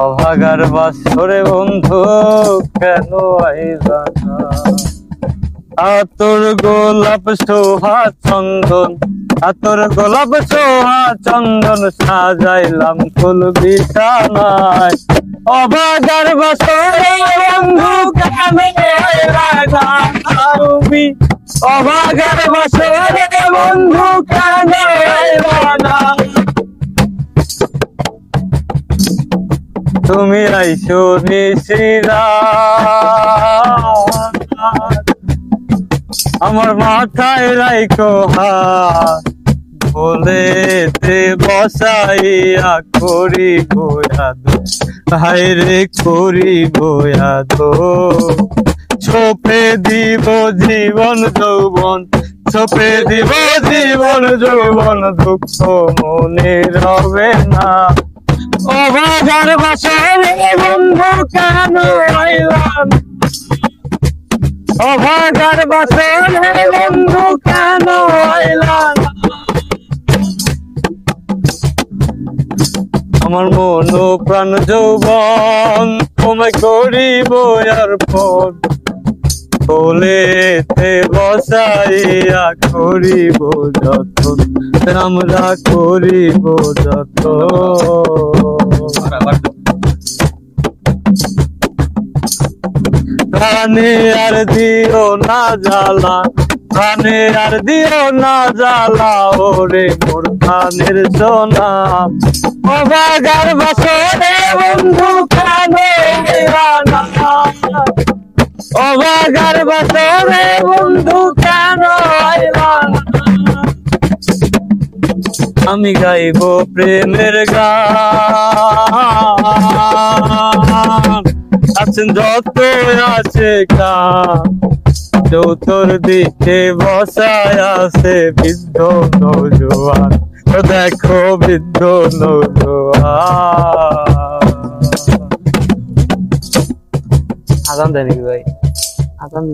অভাগার বাসরে বন্ধু কেন আইলা না? আতর গোলাপ সোহা চন্দন, আতর গোলাপ সোহা চন্দন সাজাইলাম ফুল বিছানায়। অভাগার বাসরে বন্ধু কেন আইলা না? তুমি অভাগার বাসরে বন্ধু কেন আইলা না? তুমি আইসো নিশিরা আমার মাথায় রাইখো হাত, ভোলেতে বসাইয়া করি গোয়াদ, হায়রে করি গোয়াদ। ছোপে দিব জীবন যৌবন, ছোপে দিব জীবন যৌবন, দুঃখ মনে রবে না। অভাগার বাসরে বন্ধু কেন আইলা না? অভাগার বাসরে বন্ধু কেন আইলা না? আমার মন প্রাণ যৌবন তোমায় করিব অর্পণ, কোলেতে বসাইয়া করিব যতন, আমরা করিব যতন। প্রাণে আর দিও না জ্বালা, প্রাণে আর দিও না জ্বালা, ওরে মোর প্রাণের সোনা। অভাগার বাসরে বন্ধু কেন আইলা না? অভাগার বাসরে বন্ধু কেন আইলা না? আমি গাইব প্রেমের গান, আছেন যত আছে গান, চৌতর দিকে বসায় আছে বৃদ্ধ নৌজোয়ান, দেখো বৃদ্ধ নৌজোয়ান। আজান দেয় নাকি ভাই? আজান